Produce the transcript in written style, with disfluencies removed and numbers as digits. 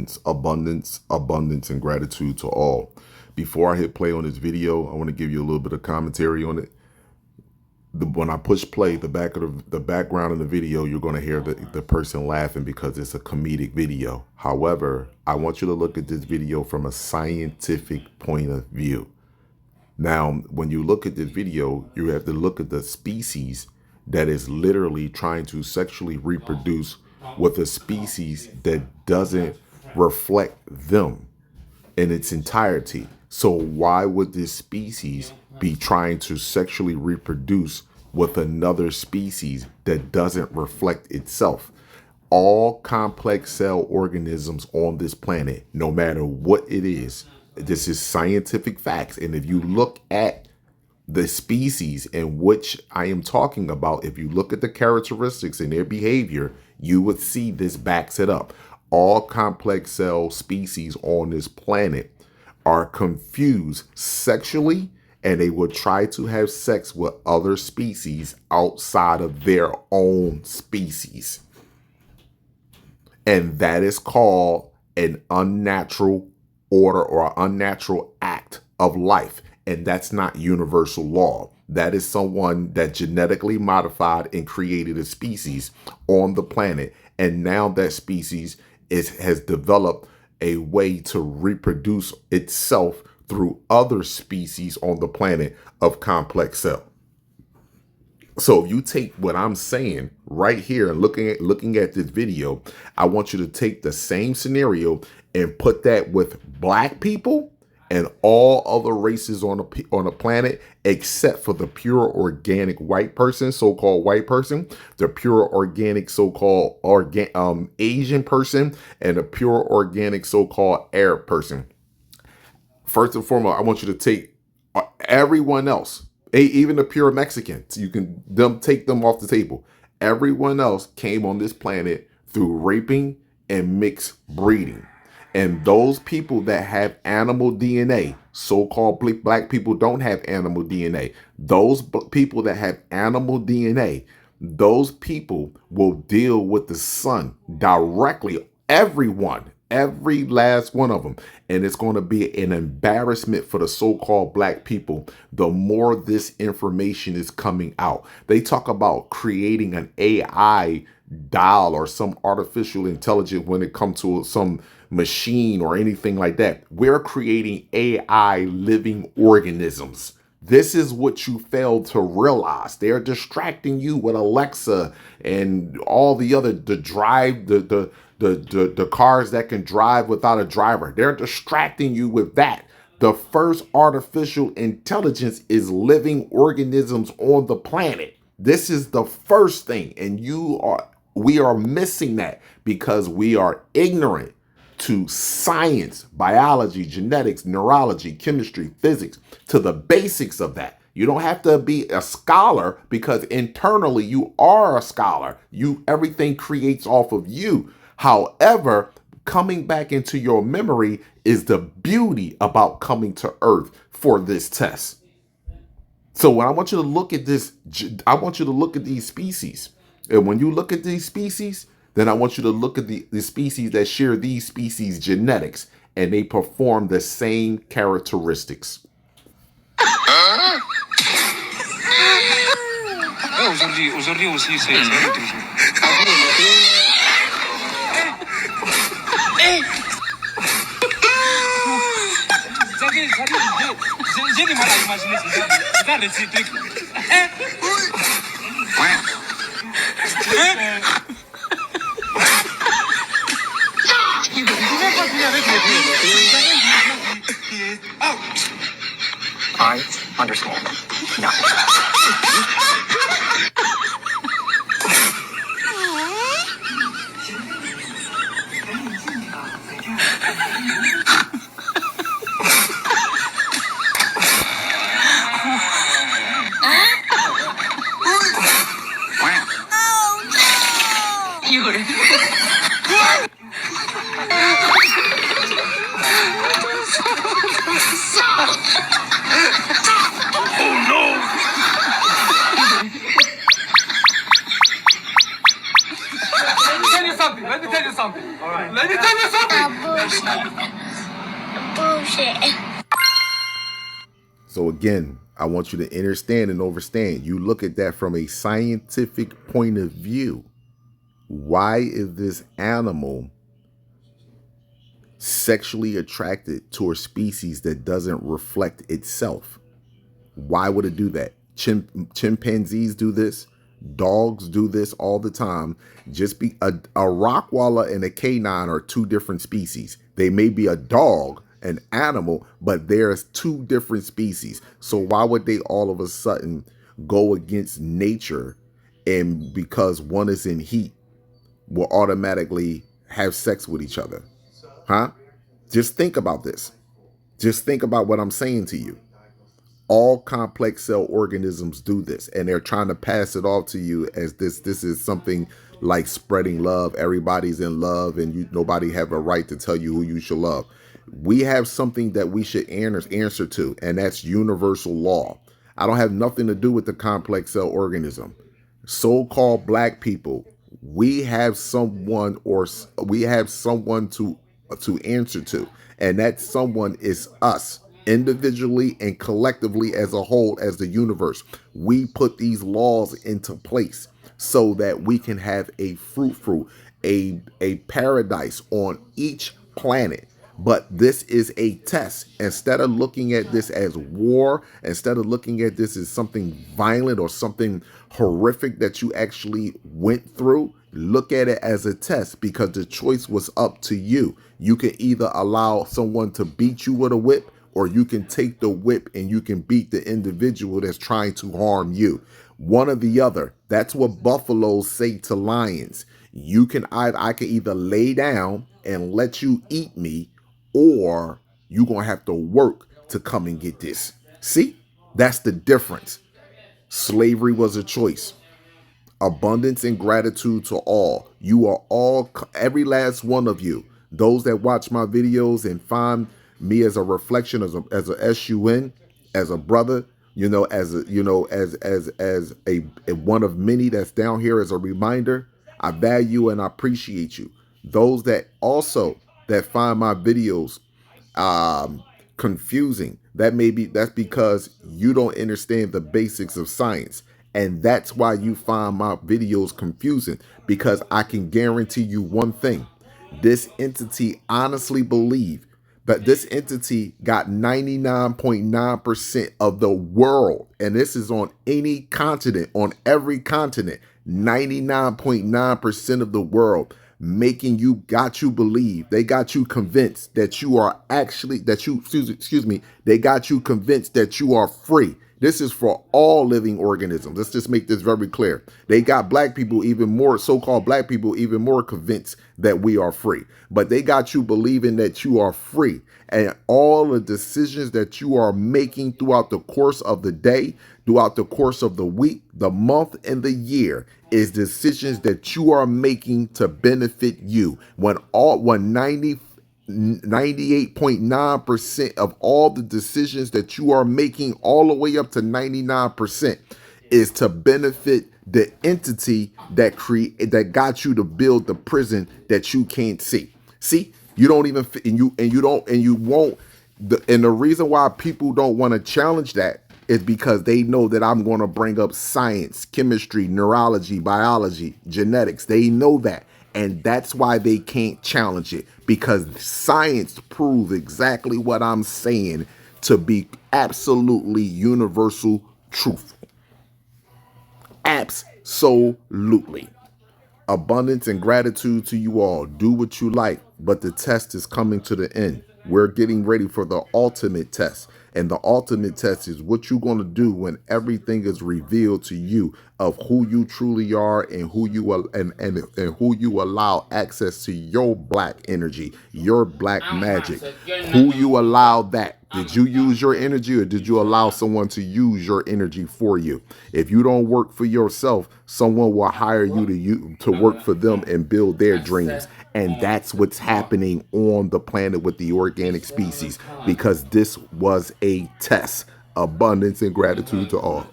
abundance, abundance, abundance, and gratitude to all. Before I hit play on this video, I want to give you a little bit of commentary on it. When I push play, the background of the video, you're going to hear the person laughing because it's a comedic video. However, I want you to look at this video from a scientific point of view. Now, when you look at this video, you have to look at the species that is literally trying to sexually reproduce with a species that doesn't reflect them in its entirety. So why would this species be trying to sexually reproduce with another species that doesn't reflect itself? All complex cell organisms on this planet, no matter what it is, this is scientific facts. And if you look at the species in which I am talking about, if you look at the characteristics and their behavior, you would see this backs it up. All complex cell species on this planet are confused sexually, and they will try to have sex with other species outside of their own species. And that is called an unnatural order or unnatural act of life. And that's not universal law. That is someone that genetically modified and created a species on the planet. And now that species has developed a way to reproduce itself through other species on the planet of complex cell. So if you take what I'm saying right here and looking at this video, I want you to take the same scenario and put that with black people and all other races on the planet, except for the pure organic white person, so-called white person, the pure organic so-called Asian person, and the pure organic so-called Arab person. First and foremost, I want you to take everyone else, even the pure Mexicans. You can take them off the table. Everyone else came on this planet through raping and mixed breeding. And those people that have animal DNA, so-called black people don't have animal DNA. Those people that have animal DNA, those people will deal with the sun directly. Everyone, every last one of them. And it's going to be an embarrassment for the so-called black people the more this information is coming out. They talk about creating an AI doll or some artificial intelligence when it comes to some machine or anything like that. We're creating AI living organisms. This is what you failed to realize. They're distracting you with Alexa and all the other the cars that can drive without a driver. They're distracting you with that. The first artificial intelligence is living organisms on the planet. This is the first thing, and we are missing that because we are ignorant to science, biology, genetics, neurology, chemistry, physics, to the basics of that. You don't have to be a scholar because internally you are a scholar. Everything creates off of you. However, coming back into your memory is the beauty about coming to Earth for this test. So when I want you to look at this, I want you to look at these species. And when you look at these species, then I want you to look at the species that share these species genetics, and they perform the same characteristics. I understand. No. Bullshit. So again, I want you to understand and understand. You look at that from a scientific point of view. Why is this animal sexually attracted to a species that doesn't reflect itself? Why would it do that? Chimpanzees do this. Dogs do this all the time. Just be a Rottweiler and a canine are two different species. They may be a dog, an animal, but there's two different species. So why would they all of a sudden go against nature, and because one is in heat will automatically have sex with each other? Huh? Just think about this. Just think about what I'm saying to you. All complex cell organisms do this, and they're trying to pass it off to you as this is something like spreading love. Everybody's in love, and nobody have a right to tell you who you should love. We have something that we should answer to, and that's universal law. I don't have nothing to do with the complex cell organism. So-called black people, we have someone to answer to, and that someone is us, individually and collectively as a whole, as the universe. We put these laws into place so that we can have a a paradise on each planet. But this is a test. Instead of looking at this as war, instead of looking at this as something violent or something horrific that you actually went through, look at it as a test, because the choice was up to you. You can either allow someone to beat you with a whip, or you can take the whip and you can beat the individual that's trying to harm you. One or the other. That's what buffaloes say to lions. I can either lay down and let you eat me, or you're going to have to work to come and get this. See? That's the difference. Slavery was a choice. Abundance and gratitude to all. You are all, every last one of you, those that watch my videos and find me as a reflection, as a SUN, as a brother, as a one of many that's down here as a reminder. I value and I appreciate you. Those that also that find my videos confusing, that's because you don't understand the basics of science. And that's why you find my videos confusing, because I can guarantee you one thing. This entity honestly believe that this entity got 99.9% of the world, and this is on any continent, on every continent, 99.9% of the world, got you believe, they got you convinced that you are actually, they got you convinced that you are free. This is for all living organisms. Let's just make this very clear. They got black people even more, so-called black people, even more convinced that we are free. But they got you believing that you are free. And all the decisions that you are making throughout the course of the day, throughout the course of the week, the month, and the year is decisions that you are making to benefit you. When 98.9% of all the decisions that you are making, all the way up to 99%, is to benefit the entity that got you to build the prison that you can't see. See, you don't even and you won't. And the reason why people don't want to challenge that is because they know that I'm going to bring up science, chemistry, neurology, biology, genetics. They know that. And that's why they can't challenge it, because science proves exactly what I'm saying to be absolutely universal truth. Absolutely. Abundance and gratitude to you all. Do what you like, but the test is coming to the end. We're getting ready for the ultimate test. And the ultimate test is what you're going to do when everything is revealed to you of who you truly are, and who you are, and who you allow access to your black energy, your black magic. Who you allow that. Did you use your energy, or did you allow someone to use your energy for you? If you don't work for yourself, someone will hire you to work for them and build their dreams. And that's what's happening on the planet with the organic species, because this was a test. Abundance and gratitude to all.